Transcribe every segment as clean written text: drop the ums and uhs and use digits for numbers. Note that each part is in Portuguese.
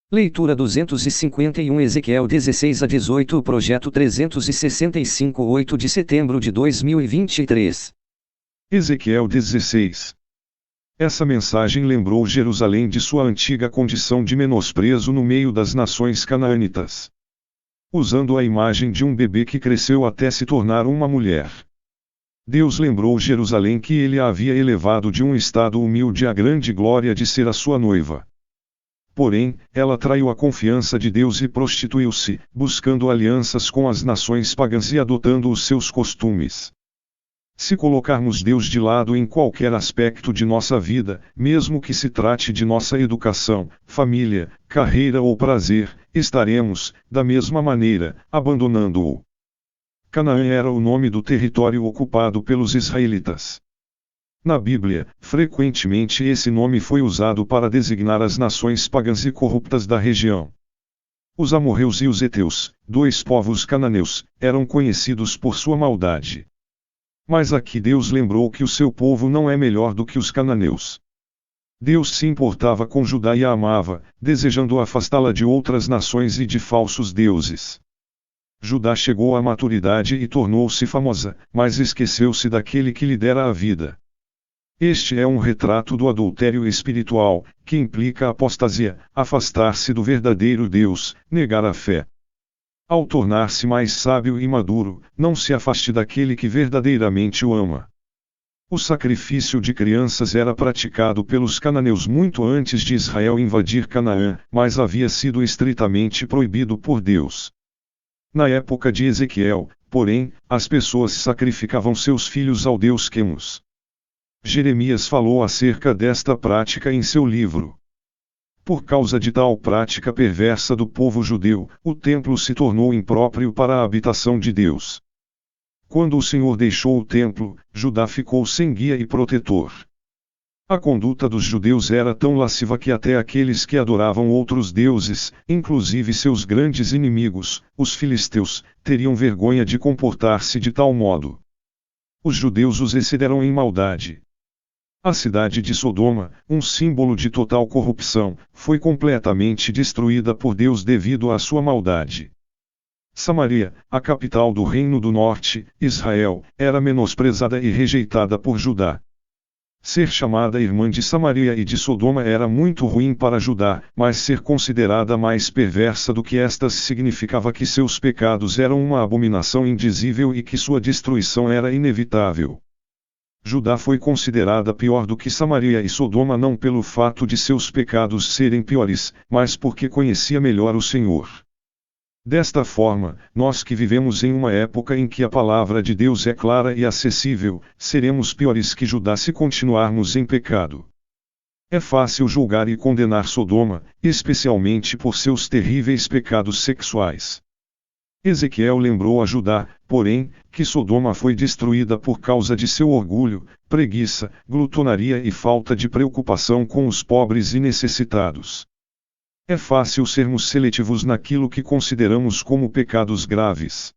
Leitura 251 Ezequiel 16 a 18 Projeto 365 8 de setembro de 2023 Ezequiel 16. Essa mensagem lembrou Jerusalém de sua antiga condição de menosprezo no meio das nações canaanitas. Usando a imagem de um bebê que cresceu até se tornar uma mulher. Deus lembrou Jerusalém que ele a havia elevado de um estado humilde à grande glória de ser a sua noiva. Porém, ela traiu a confiança de Deus e prostituiu-se, buscando alianças com as nações pagãs e adotando os seus costumes. Se colocarmos Deus de lado em qualquer aspecto de nossa vida, mesmo que se trate de nossa educação, família, carreira ou prazer, estaremos, da mesma maneira, abandonando-o. Canaã era o nome do território ocupado pelos israelitas. Na Bíblia, frequentemente esse nome foi usado para designar as nações pagãs e corruptas da região. Os amorreus e os heteus, dois povos cananeus, eram conhecidos por sua maldade. Mas aqui Deus lembrou que o seu povo não é melhor do que os cananeus. Deus se importava com Judá e a amava, desejando afastá-la de outras nações e de falsos deuses. Judá chegou à maturidade e tornou-se famosa, mas esqueceu-se daquele que lhe dera a vida. Este é um retrato do adultério espiritual, que implica apostasia, afastar-se do verdadeiro Deus, negar a fé. Ao tornar-se mais sábio e maduro, não se afaste daquele que verdadeiramente o ama. O sacrifício de crianças era praticado pelos cananeus muito antes de Israel invadir Canaã, mas havia sido estritamente proibido por Deus. Na época de Ezequiel, porém, as pessoas sacrificavam seus filhos ao deus Quemos. Jeremias falou acerca desta prática em seu livro. Por causa de tal prática perversa do povo judeu, o templo se tornou impróprio para a habitação de Deus. Quando o Senhor deixou o templo, Judá ficou sem guia e protetor. A conduta dos judeus era tão lasciva que até aqueles que adoravam outros deuses, inclusive seus grandes inimigos, os filisteus, teriam vergonha de comportar-se de tal modo. Os judeus os excederam em maldade. A cidade de Sodoma, um símbolo de total corrupção, foi completamente destruída por Deus devido à sua maldade. Samaria, a capital do Reino do Norte, Israel, era menosprezada e rejeitada por Judá. Ser chamada irmã de Samaria e de Sodoma era muito ruim para Judá, mas ser considerada mais perversa do que estas significava que seus pecados eram uma abominação indizível e que sua destruição era inevitável. Judá foi considerada pior do que Samaria e Sodoma não pelo fato de seus pecados serem piores, mas porque conhecia melhor o Senhor. Desta forma, nós que vivemos em uma época em que a palavra de Deus é clara e acessível, seremos piores que Judá se continuarmos em pecado. É fácil julgar e condenar Sodoma, especialmente por seus terríveis pecados sexuais. Ezequiel lembrou a Judá, porém, que Sodoma foi destruída por causa de seu orgulho, preguiça, glutonaria e falta de preocupação com os pobres e necessitados. É fácil sermos seletivos naquilo que consideramos como pecados graves.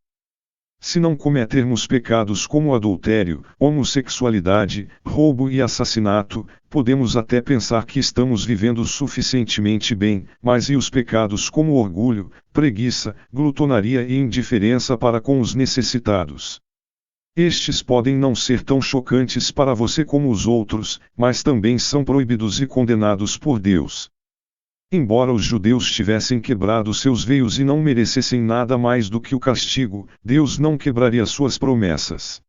Se não cometermos pecados como adultério, homossexualidade, roubo e assassinato, podemos até pensar que estamos vivendo suficientemente bem, mas e os pecados como orgulho, preguiça, glutonaria e indiferença para com os necessitados? Estes podem não ser tão chocantes para você como os outros, mas também são proibidos e condenados por Deus. Embora os judeus tivessem quebrado seus veios e não merecessem nada mais do que o castigo, Deus não quebraria suas promessas.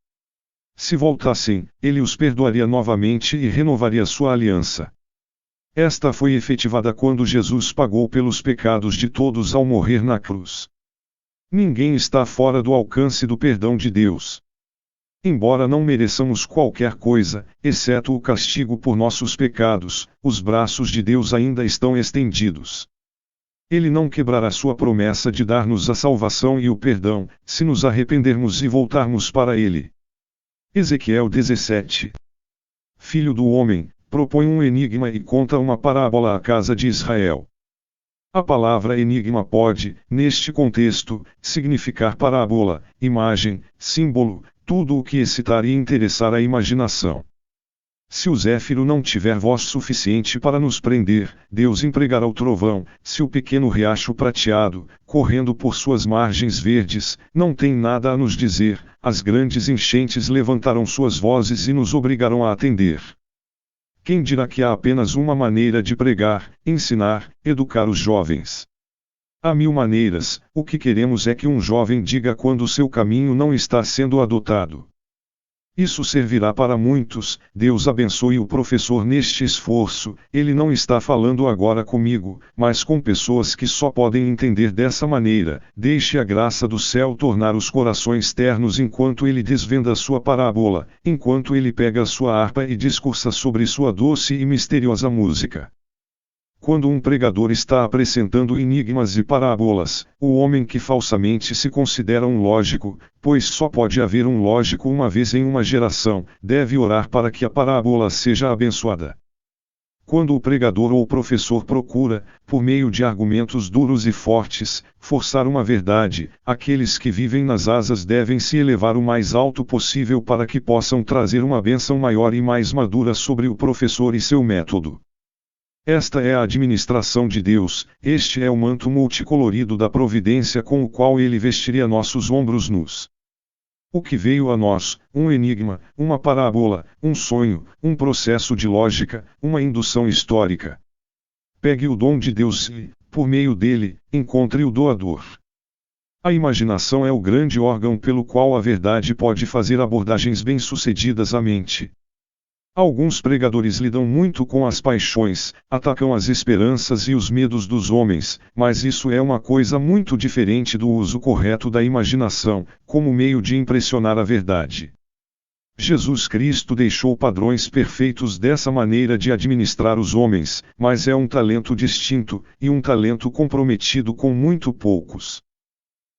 Se voltassem, Ele os perdoaria novamente e renovaria sua aliança. Esta foi efetivada quando Jesus pagou pelos pecados de todos ao morrer na cruz. Ninguém está fora do alcance do perdão de Deus. Embora não mereçamos qualquer coisa, exceto o castigo por nossos pecados, os braços de Deus ainda estão estendidos. Ele não quebrará sua promessa de dar-nos a salvação e o perdão, se nos arrependermos e voltarmos para Ele. Ezequiel 17. Filho do homem, propõe um enigma e conta uma parábola à casa de Israel. A palavra enigma pode, neste contexto, significar parábola, imagem, símbolo, tudo o que excitar e interessar a imaginação. Se o zéfiro não tiver voz suficiente para nos prender, Deus empregará o trovão. Se o pequeno riacho prateado, correndo por suas margens verdes, não tem nada a nos dizer, as grandes enchentes levantarão suas vozes e nos obrigarão a atender. Quem dirá que há apenas uma maneira de pregar, ensinar, educar os jovens? Há mil maneiras. O que queremos é que um jovem diga quando seu caminho não está sendo adotado. Isso servirá para muitos. Deus abençoe o professor neste esforço. Ele não está falando agora comigo, mas com pessoas que só podem entender dessa maneira. Deixe a graça do céu tornar os corações ternos enquanto ele desvenda sua parábola, enquanto ele pega sua harpa e discursa sobre sua doce e misteriosa música. Quando um pregador está apresentando enigmas e parábolas, o homem que falsamente se considera um lógico, pois só pode haver um lógico uma vez em uma geração, deve orar para que a parábola seja abençoada. Quando o pregador ou o professor procura, por meio de argumentos duros e fortes, forçar uma verdade, aqueles que vivem nas asas devem se elevar o mais alto possível para que possam trazer uma bênção maior e mais madura sobre o professor e seu método. Esta é a administração de Deus, este é o manto multicolorido da providência com o qual ele vestiria nossos ombros nus. O que veio a nós, um enigma, uma parábola, um sonho, um processo de lógica, uma indução histórica. Pegue o dom de Deus e, por meio dele, encontre o doador. A imaginação é o grande órgão pelo qual a verdade pode fazer abordagens bem-sucedidas à mente. Alguns pregadores lidam muito com as paixões, atacam as esperanças e os medos dos homens, mas isso é uma coisa muito diferente do uso correto da imaginação, como meio de impressionar a verdade. Jesus Cristo deixou padrões perfeitos dessa maneira de administrar os homens, mas é um talento distinto, e um talento comprometido com muito poucos.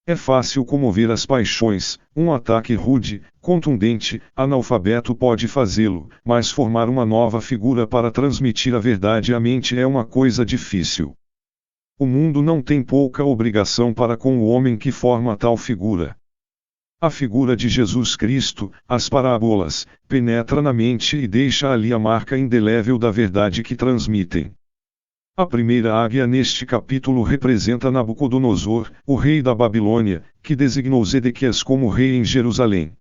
É fácil comover as paixões, um ataque rude, contundente, analfabeto pode fazê-lo, mas formar uma nova figura para transmitir a verdade à mente é uma coisa difícil. O mundo não tem pouca obrigação para com o homem que forma tal figura. A figura de Jesus Cristo, as parábolas, penetra na mente e deixa ali a marca indelével da verdade que transmitem. A primeira águia neste capítulo representa Nabucodonosor, o rei da Babilônia, que designou Zedequias como rei em Jerusalém.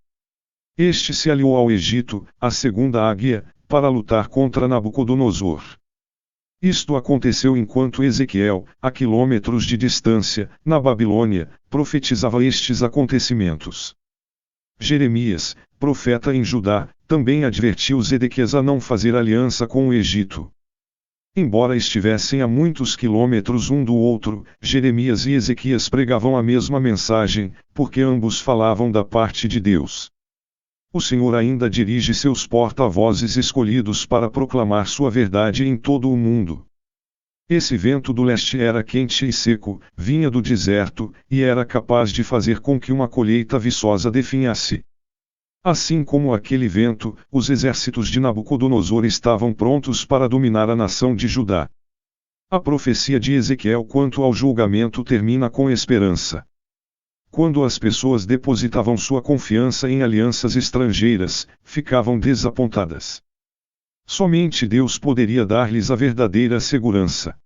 Este se aliou ao Egito, a segunda águia, para lutar contra Nabucodonosor. Isto aconteceu enquanto Ezequiel, a quilômetros de distância, na Babilônia, profetizava estes acontecimentos. Jeremias, profeta em Judá, também advertiu Zedequias a não fazer aliança com o Egito. Embora estivessem a muitos quilômetros um do outro, Jeremias e Ezequias pregavam a mesma mensagem, porque ambos falavam da parte de Deus. O Senhor ainda dirige seus porta-vozes escolhidos para proclamar sua verdade em todo o mundo. Esse vento do leste era quente e seco, vinha do deserto, e era capaz de fazer com que uma colheita viçosa definhasse. Assim como aquele vento, os exércitos de Nabucodonosor estavam prontos para dominar a nação de Judá. A profecia de Ezequiel quanto ao julgamento termina com esperança. Quando as pessoas depositavam sua confiança em alianças estrangeiras, ficavam desapontadas. Somente Deus poderia dar-lhes a verdadeira segurança.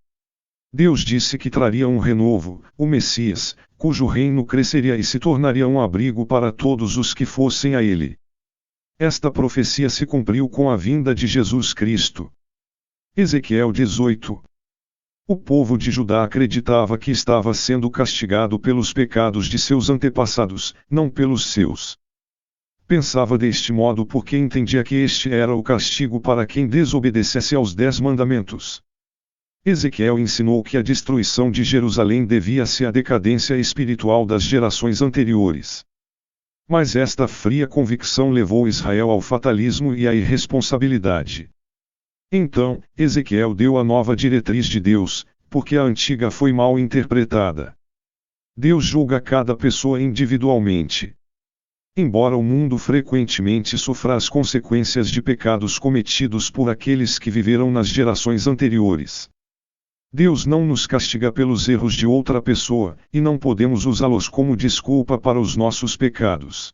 Deus disse que traria um renovo, o Messias, cujo reino cresceria e se tornaria um abrigo para todos os que fossem a ele. Esta profecia se cumpriu com a vinda de Jesus Cristo. Ezequiel 18. O povo de Judá acreditava que estava sendo castigado pelos pecados de seus antepassados, não pelos seus. Pensava deste modo porque entendia que este era o castigo para quem desobedecesse aos 10 mandamentos. Ezequiel ensinou que a destruição de Jerusalém devia-se à decadência espiritual das gerações anteriores. Mas esta fria convicção levou Israel ao fatalismo e à irresponsabilidade. Então, Ezequiel deu a nova diretriz de Deus, porque a antiga foi mal interpretada. Deus julga cada pessoa individualmente. Embora o mundo frequentemente sofra as consequências de pecados cometidos por aqueles que viveram nas gerações anteriores, Deus não nos castiga pelos erros de outra pessoa, e não podemos usá-los como desculpa para os nossos pecados.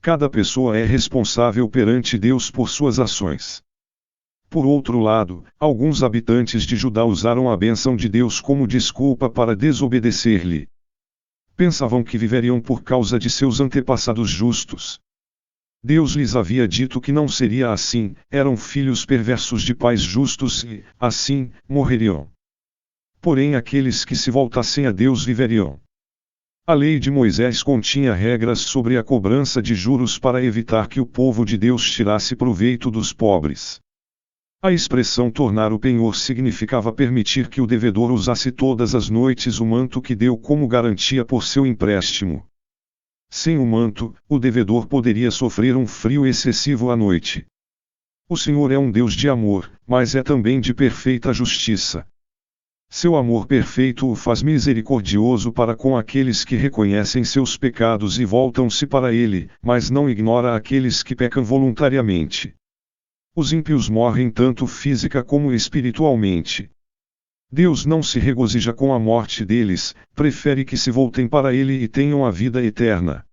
Cada pessoa é responsável perante Deus por suas ações. Por outro lado, alguns habitantes de Judá usaram a bênção de Deus como desculpa para desobedecer-lhe. Pensavam que viveriam por causa de seus antepassados justos. Deus lhes havia dito que não seria assim, eram filhos perversos de pais justos e, assim, morreriam. Porém aqueles que se voltassem a Deus viveriam. A lei de Moisés continha regras sobre a cobrança de juros para evitar que o povo de Deus tirasse proveito dos pobres. A expressão tornar o penhor significava permitir que o devedor usasse todas as noites o manto que deu como garantia por seu empréstimo. Sem o manto, o devedor poderia sofrer um frio excessivo à noite. O Senhor é um Deus de amor, mas é também de perfeita justiça. Seu amor perfeito o faz misericordioso para com aqueles que reconhecem seus pecados e voltam-se para Ele, mas não ignora aqueles que pecam voluntariamente. Os ímpios morrem tanto física como espiritualmente. Deus não se regozija com a morte deles, prefere que se voltem para Ele e tenham a vida eterna.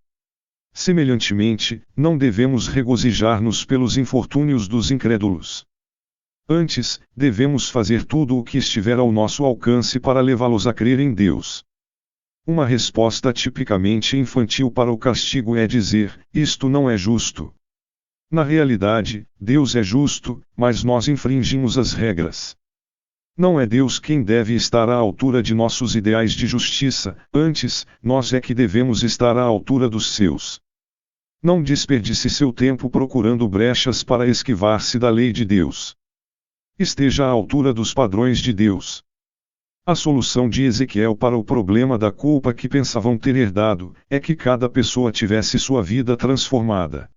Semelhantemente, não devemos regozijar-nos pelos infortúnios dos incrédulos. Antes, devemos fazer tudo o que estiver ao nosso alcance para levá-los a crer em Deus. Uma resposta tipicamente infantil para o castigo é dizer: isto não é justo. Na realidade, Deus é justo, mas nós infringimos as regras. Não é Deus quem deve estar à altura de nossos ideais de justiça, antes, nós é que devemos estar à altura dos seus. Não desperdice seu tempo procurando brechas para esquivar-se da lei de Deus. Esteja à altura dos padrões de Deus. A solução de Ezequiel para o problema da culpa que pensavam ter herdado, é que cada pessoa tivesse sua vida transformada.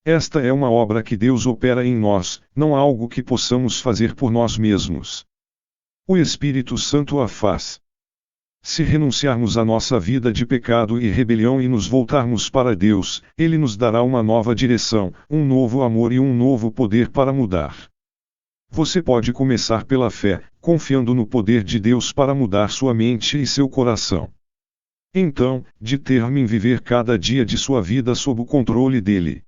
Esta é uma obra que Deus opera em nós, não algo que possamos fazer por nós mesmos. O Espírito Santo a faz. Se renunciarmos à nossa vida de pecado e rebelião e nos voltarmos para Deus, Ele nos dará uma nova direção, um novo amor e um novo poder para mudar. Você pode começar pela fé, confiando no poder de Deus para mudar sua mente e seu coração. Então, determine viver cada dia de sua vida sob o controle dele.